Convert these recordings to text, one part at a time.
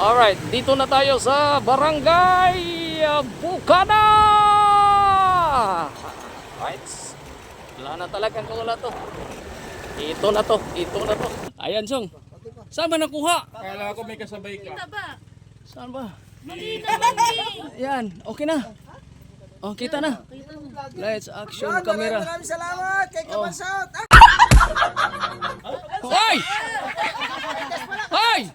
Alright, dito na tayo sa Barangay Bukana. Alright. Wala na talagang kawala to. Ito na to. Ayan, Song. Saan ba nakuha? Kala ko may kasabay ka. Saan ba? Mali naman Ayan, okay na. Oh, kita na. Let's action camera. Maraming salamat kay Kabansot. Hoy! Hoy!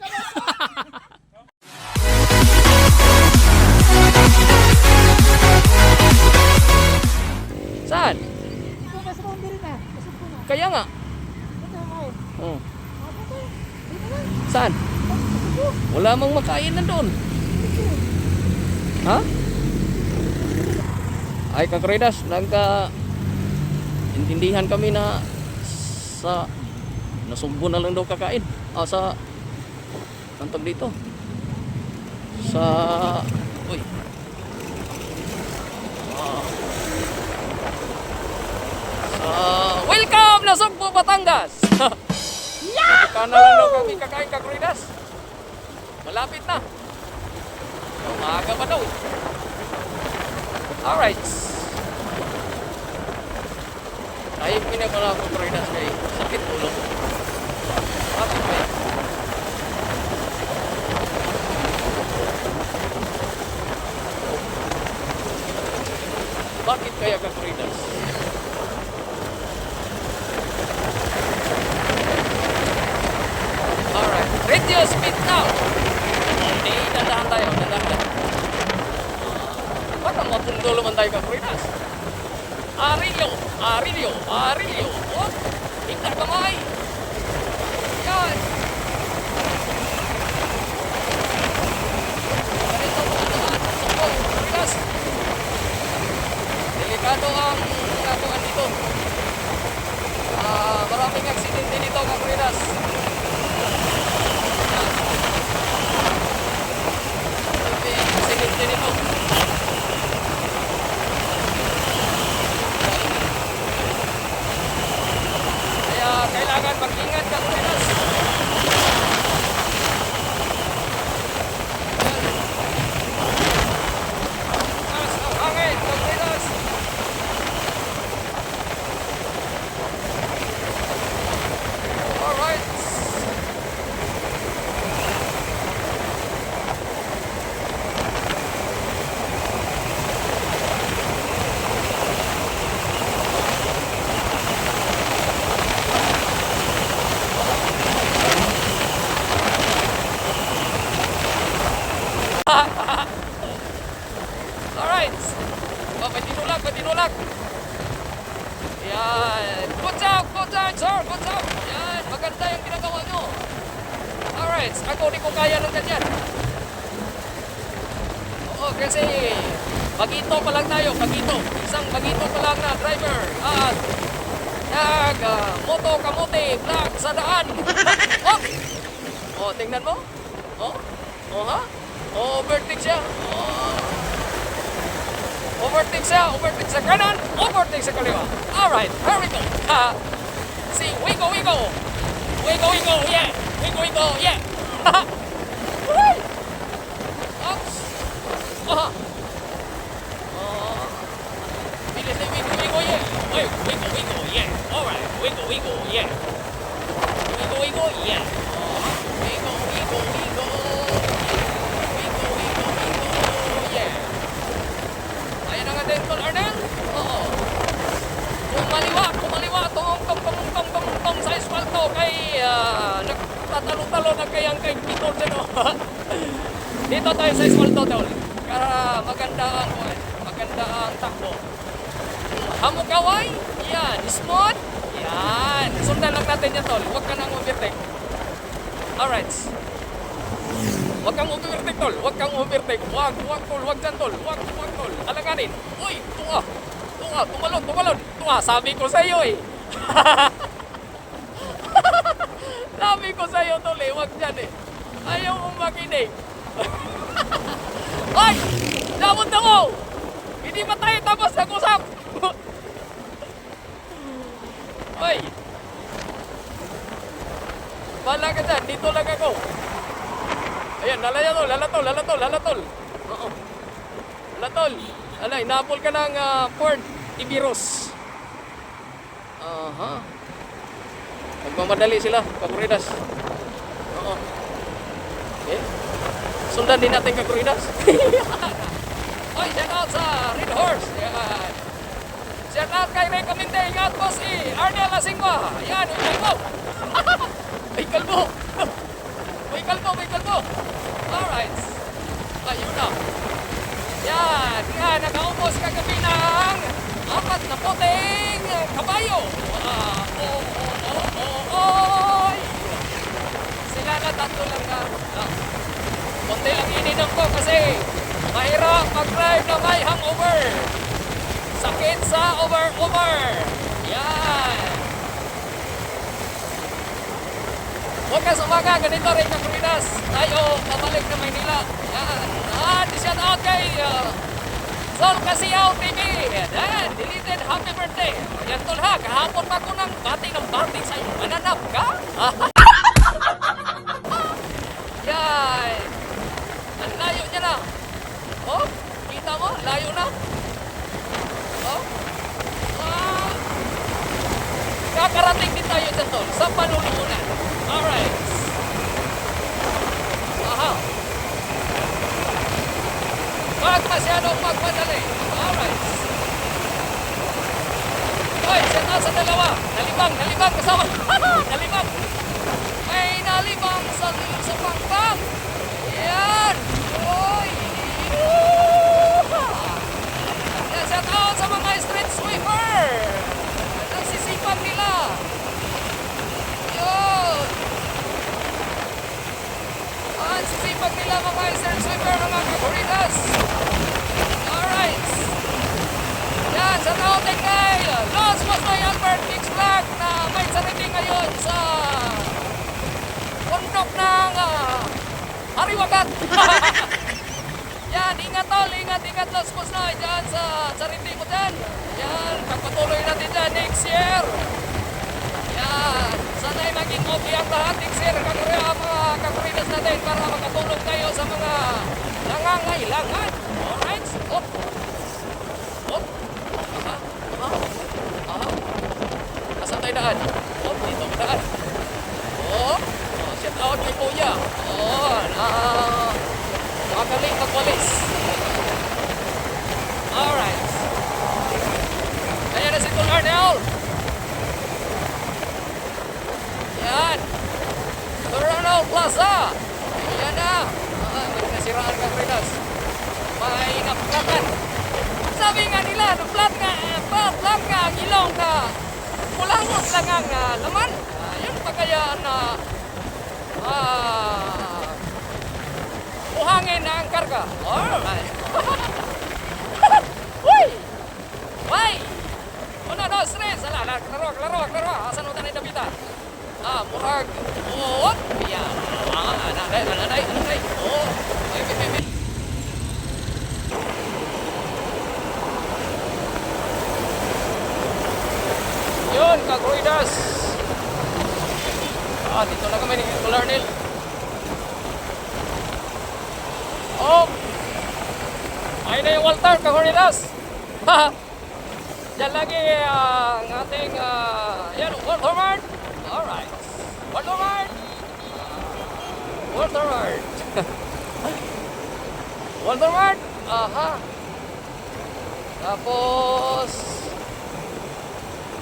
Saan? Kaya nga. Oh. Saan? Wala mang makain na doon. Ha? Ay, kakredas, intindihan kami na sa nasumbo na lang daw kakain. Sa antog dito. Sa uy. Welcome na Sugbo, Batangas. Kana lang daw kami kakain, kakredas. Malapit na. Umaga pa daw. Alright. Tayo pinapala ako kakredas kay sakit ulo. Bakit ba? Bakit kaya kakredas? Alright, radio speed now. Hindi, dandahan tayo, dandahan. Ba't ang mapundulo man tayo kakredas? Arilio. Oh, tingnan kamay. Yan. Ganito mga daan. Sumbo, kakredas. Delikado ang katuan dito. Maraming aksidente dito, kakredas. Dito. Kaya kailangan mag-ingat ka kakredas. Taas ang hangin kakredas. Alright. Alright. Patinulak. Yan. Good job, sir. Good job. Yan. Maganda yung ginagawa nyo. Alright. Ako di ko kaya ng ganyan. Oo, kasi bagito pa lang tayo. Isang bagito pa lang na driver. At moto kamote vlog sa daan. Oh, tingnan mo. Oh, ha? Overtake siya. Overtake sa kanan, overtake sa kaliwa. Alright, here we go. See, wiggle, yeah. Wiggle, yeah. Oops. Bilis na wiggle, yeah. Wiggle, yeah. Alright, wiggle, yeah. Wiggle, yeah. Wiggle. Tol Arnel? Oo. Kumaliwa, tumungtong sa espalto kay nagtatalo-talo na kayang kay Kitol sino. Dito tayo sa espalto, tol. Para maganda ang takbo. Hamukaway? Yan. Smooth? Yan. Sundan lang natin yan, tol. Huwag ka nang overtake. Alright. Huwag kang overtake, tol. Huwag dyan, tol. Huwag, tol. Alanganin. Uy, tunga. Tumalon. Tunga, sabi ko sa iyo, eh. Sabi ko sa iyo, tol, eh. Huwag dyan, eh. Ayaw mong makinig. Ay! Damot na mo! Hindi pa tayo tapos nag-usap. Ay! Bala ka dyan, dito lang ako. Ayan, lalatol. Oo. Lalatol. Alay, napol ka ng Ford Tibiros. Aha. Nagmamadali sila, kakuridas. Oo. Okay. Sundan din natin kakuridas. Oy, shout out sa Red Horse. Yan. Shout out kay Ray Caminte. Ingat po si Arnel Lasingwa. Yan, may kalbo. May kalbo. Alright. Ayun na. Yan, nakaubos kagabi ng 4 na puting kabayo. Oy! Sila na 3 lang na. Konti lang ininom ko kasi mahirap mag-drive na may hangover. Sakit sa over. Yan. Bukas umaga, ganito rin ang Kuridas. Tayo, babalik na Maynila. Yan. Shout out kay Sol Casiao TV. Yan, deleted happy birthday. Yan tol ha, kahapon pa ko ng bati sa iyo. Mananap ka? Yan. Ang layo niya na. Oh, kita mo, layo na. Oh. Kakarating din tayo dyan tol, sa panulunan. Alright. Aha. Wag masyadong magmadali. Alright. Hoy, set out sa dalawa. Nalibang kasama. Nalibang. May nalibang sa pangpang. Yan. Hoy. Yan, set out sa mga street sweeper. Nagsisipag nila. Yun. Ang sisipag nila mga street sweeper, mga kakuridas. Alright. Yan, sa nauting kay Los Masnoy Albert Mix Vlog na may sarili ngayon sa bundok ng Hariwagat. Yan, ingat tol, ingat Los Masnoy dyan sa sarili mo dyan. Yan, pagpatuloy natin dyan next year. Yan, sana'y maging okay ang lahat next year, mga kakuridas natin para makatulong tayo sa mga nangangailangan. Alright, oh. Asan tayo daan? Oh, dito ka daan. Oh, shout out kay Kuya. Oh, magaling magwalis. Alright. Ayan na si Tol Arnel. Yan. Coronel Plaza. Ayan na. May nasiraan ka, Fredas. May naplatan. Sabi nga nila, flat nga ang ilong na kulangot lang ang laman. Yun pa kaya na buhangin na ang karga. Alright. Uy! Uy! 1, 2, 3. Laro. Asan mo tanay Davita? Murag. Oh, yan. Anay. Oh, ay. Yun, kakuridas. Dito na kami ni Tol Arnel. Oh! Ayun na yung Walter, kakuridas. Diyan lagi ang ating, yan, Walter Mart. Alright. Walter Mart. Walter Mart. Aha. Tapos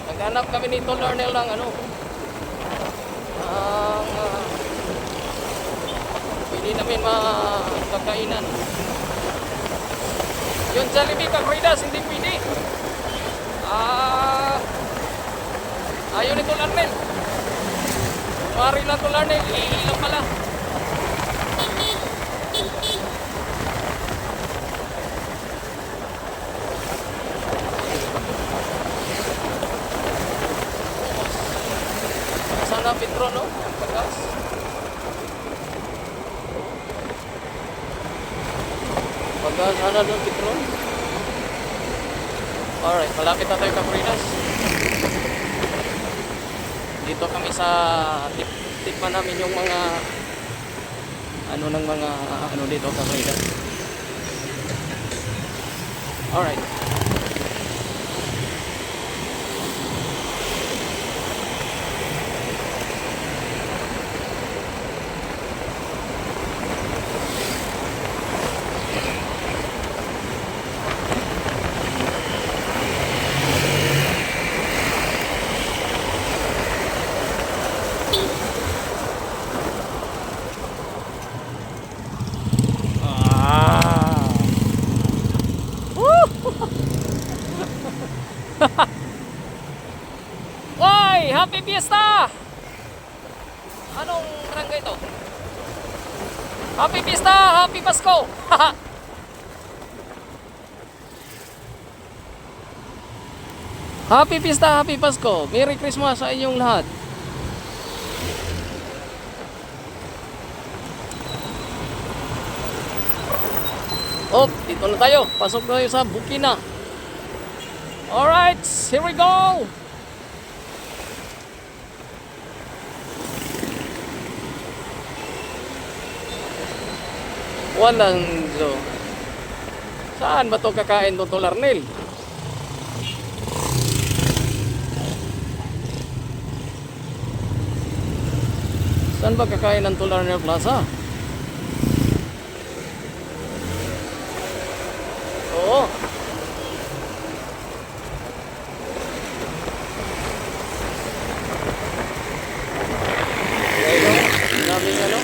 naghanap kami ni Tol Arnel ng pili namin magkakainan. Yun sa Jollibee kakuridas, hindi pwede. Ayaw ni Tol Arnel. Mari lang Tol Arnel, iilang pala. Sana Petro, no? Ang pagkas. Pagkas, sana doon Petro. Alright, malapit na tayo kakuridas. Dito kami sa tikman namin yung mga ano ng mga ano dito Kapridas. Alright. Ah. Woo! Oy, happy fiesta! Anong barangay ito? Happy fiesta, happy Pasko! Happy fiesta, happy Pasko! Merry Christmas sa inyong lahat! Oh, dito na tayo. Pasok na tayo sa Bukina. Alright, here we go! Walang so. Saan ba to kakain to Larnel? Saan ba kakain ng Larnel Plaza? Oo. Okay, daming ano?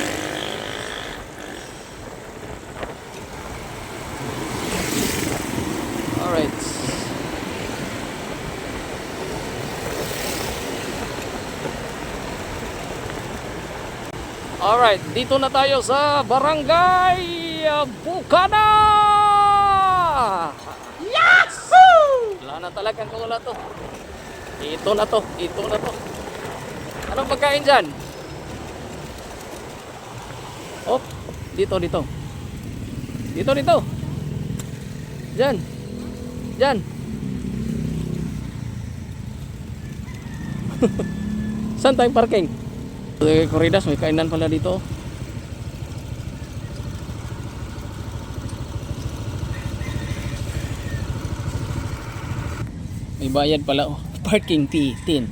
Alright. Alright, dito na tayo sa Barangay Bukana! Yahoo! Wala na talagang wala to. Ito na to, ito na to. Anong pagkain dyan? Oh, dito, dito. Dito, dito. Dyan. Dyan. Saan tayong parking? Corridas, may kainan pala dito. May bayad pala. Oh. Parking fee, 10.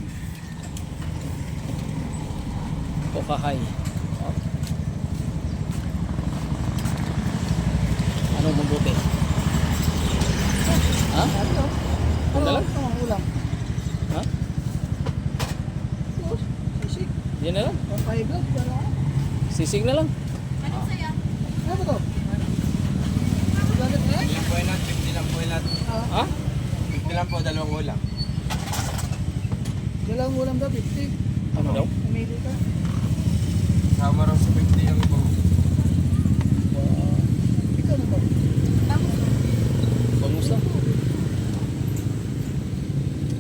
Kokahay. Oh. Ano mabuti? Ha? Ano lang? Ulam. Ha? Sisig. Yan na lang. Pampay vlog. Sisig na lang. Ano ba to? Vlogger na yan? Ilang po ilan? 50 lang po ilan. Ha? 50 lang po, dalawang ulam. Dalang ulam daw, 50. Ano daw? Umili ka. Sama raw sa 50 ang iba. Ikaw na ba? Bangus lang.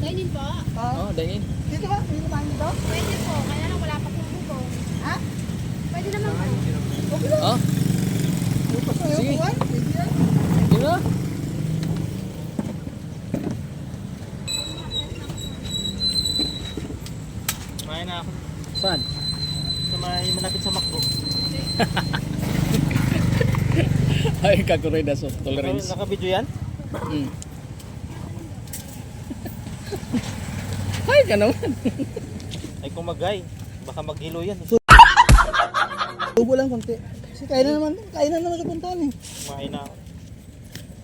Kainin po. Oh, dahil. Dito ba? Dito ba dito? Pwede po. Kaya lang wala pa pong bubong. Ha? Pwede naman po. Okay lang. Ha? Bukas na Sige. yung uwan. Pwede yan. Yun na. Kumain na ako. Saan? Sa malapit sa Macdo. Ay, Corridas of Tolerance. Naka-video yan? Mm. Ay, ka naman. Ay kung magay, baka maghilo yan. Tubo lang konti. Kasi kainan naman sa puntahan eh. Kumain na ako.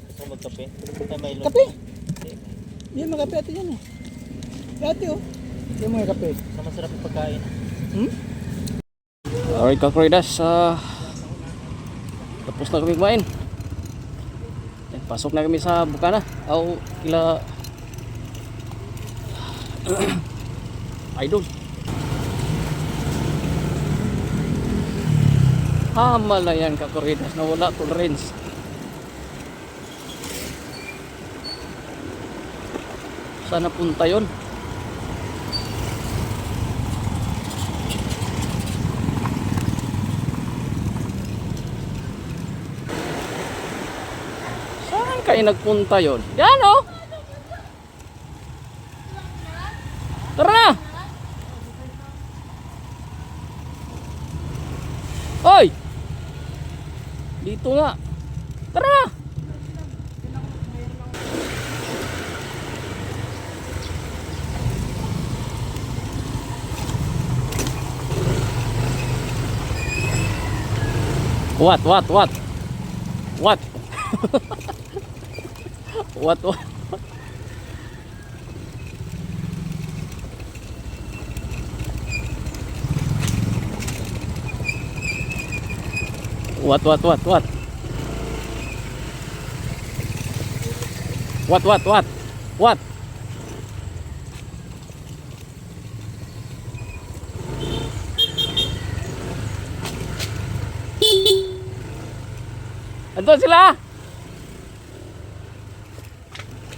Gusto ko magkape. Ay, may ilong. Kape? Yan, makape ate yan eh. Ate oh. Yan mga kape. Sa masarap yung pagkain. Hmm? Alright, Corridas. Tapos na kami kumain. Pasok na kami sa Bukana. Aw, kila Idol. Hamal na yan, Corridas, na wala tolerance. Saan napunta yun? Saan kayo nagpunta yun? Yan o! Tara na! Hoy! Dito nga. Tara! What? What? What? What? What? What? What? What? What? What? What? What? What? What? Andun sila!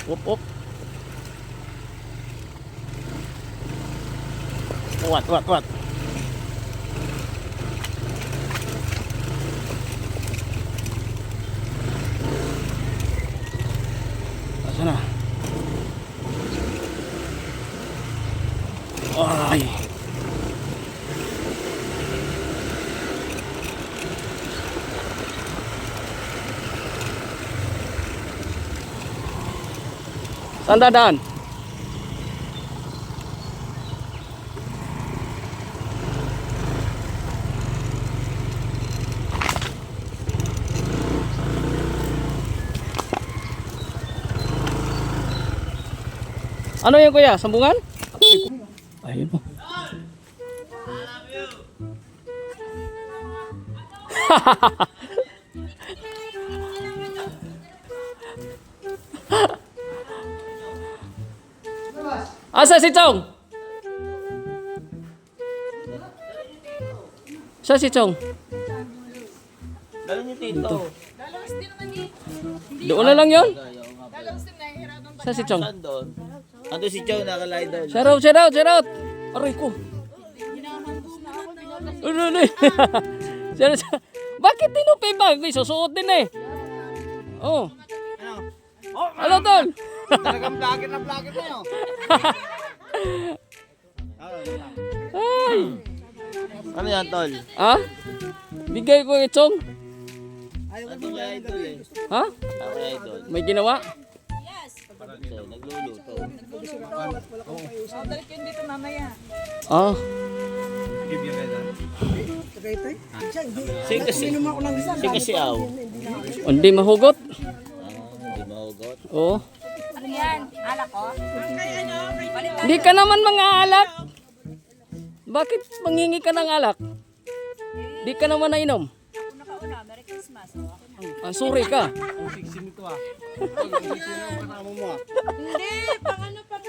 Up, up. What? What? What? Asan na? Ay! Saan dadaan? Ano yun kuya? Sambungan? Ayun po. Asa si Chong? Sa si Chong? Dali niyo tito. Doon na lang yun? Sa si Chong? Saan doon? Ando si Chow nakalay doon. Shout out, shout out, shout out! Aray ko! Ano na Bakit tinupay ba? May susuot din eh. Oh. Hello, tol! Talagang vlogger na vlogger na yun. Ay! Ano yan, tol? Ha? Bigay ko kay Chong. Ano kaya idol eh? Ha? Ano kaya idol? May ginawa? So, nagluluto. Ah. Sing kasi aw. Hindi mahugot? Hindi mahugot. Oo. Ano yan? Alak ko? Hindi ka naman mga alak. Bakit mangingi ka ng alak? Di ka naman nainom. Nakauna, Merry Christmas. Ah, sorry ka. Hindi, pang ano, pang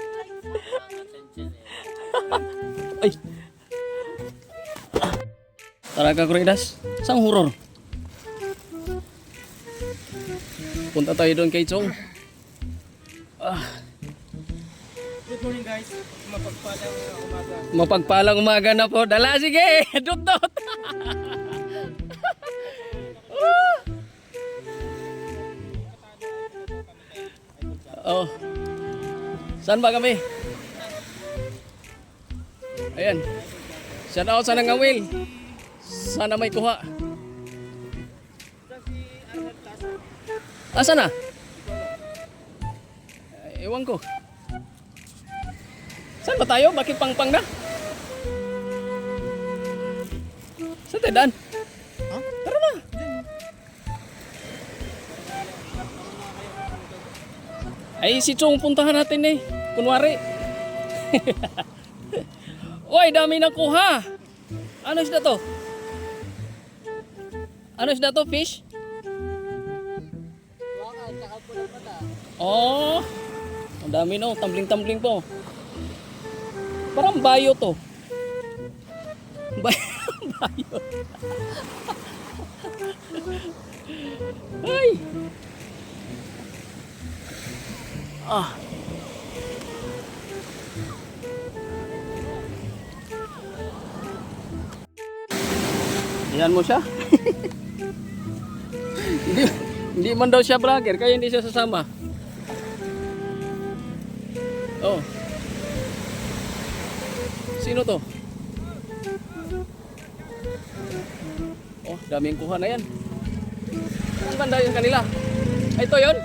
Ay. Tara ka, Kuridas. Saan horror? Punta tayo doon kay Chong. Ah. Good morning guys. Mapagpalang umaga. Mapagpalang umaga na po. Dala, sige. Dot, dot. Oh. Saan ba kami? Ayan. Shout out sa nangawil. Sana may kuha. Asa na? Ewan ko. Saan ba tayo? Bakit pangpang na? Saan tayo daan? Huh? Tara na. Ay, si Chong puntahan natin eh. Kunwari. Uy, dami na kuha. Ano isda to? Ano isda to? Fish? Oh, ang dami no. Tumbling-tumbling po. Parang bayo to. Bayo. Ay. Ah. Yan mo siya. hindi man daw siya vlogger kaya hindi siya sasama. Oh. Sino to? Oh, daming kuha na yan. banda yung kanila. Ito yon.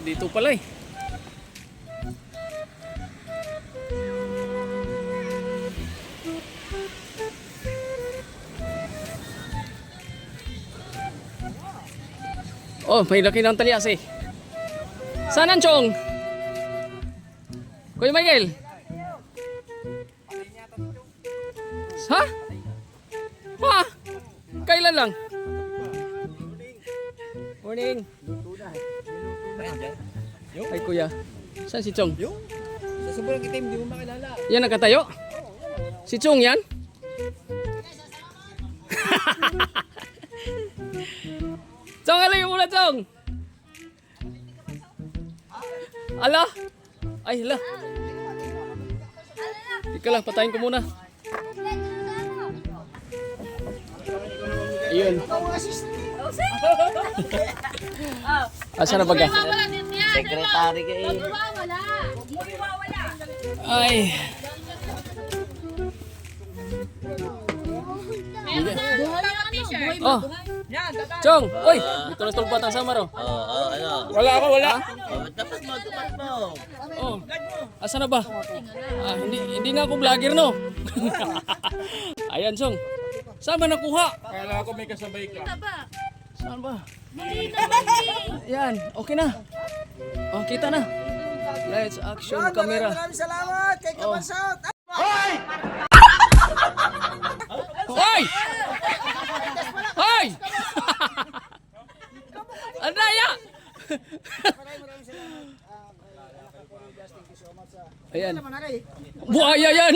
Dito pala eh. Oh, may laki ng talyas eh. Saan ang Chong? Kuya Michael? Ha? Ha? Kailan lang? Morning. Ay kuya. Saan si Chong? Sa sobrang itim, di mo makilala. Yan nakatayo? Si Chong yan? Chong, alayo muna Chong! Ala? Ay, hala. Ika lang, patayin ko muna. Ayun. Asa na baga? Sekretary ka eh. Ay. Oh. Chong, oy, dito na tulpat ang samar oh. Ano? Wala ako, wala. Dapat mo. Oh. Asa na ba? Ah, hindi na ako vlogger no. Ayan, Chong. Saan ba nakuha? Kala ko may kasabay ka. Saan ba? Ayan, okay na. Oh, kita na. Lights, action, camera. Maraming salamat kay Kabansot. Hoy! Hoy! Andaya! Ayan. Buaya yan!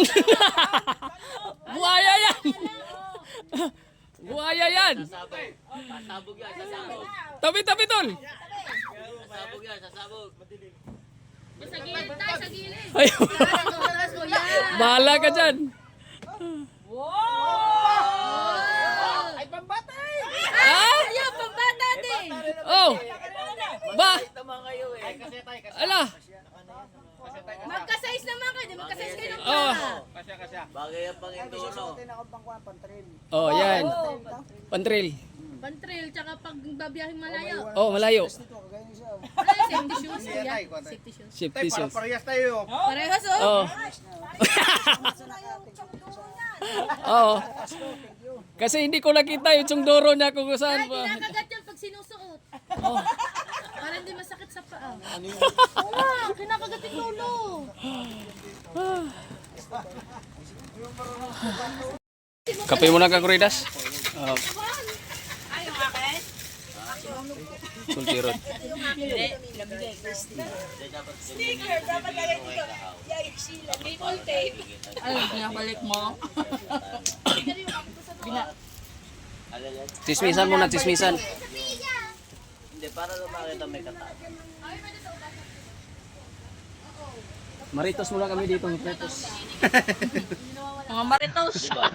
Buaya yan! Buaya yan! Sasabog yan, sasabog. Tabi tol! Sasabog yan, sasabog. Sa gilid tayo, sa gilid. Ay, bahala ka dyan. Ay, pambatay! Ah? Ayaw, pambata din. Oh! Ba? Tama kayo eh. Ala! Magka-size naman kayo, di magka-size kayo ng Oh! Bagay ang Panginoon. Oh, yan. Pantrail. Pantrail, tsaka pag babiyahing malayo. Oh, malayo. Ano yung safety shoes? Kuya? Safety shoes. Safety shoes. Parehas tayo. Parehas oh. Oh. Oo. Kasi hindi ko nakita yung tsungdoro niya kung saan Ay, ba. kinakagat yan pag sinusuot. Oh. Para hindi masakit sa paa. Oo, kinakagat yung lolo. Kape muna ka, Kuridas. Ay, yung akin? Sultirot. Sticker, dapat lagay dito. Maple tape. Ay, pinabalik mo. Chismisan muna, chismisan. Hindi, para lumakita may katabi. Maritos muna kami dito, maritos. Mga maritos. Diba?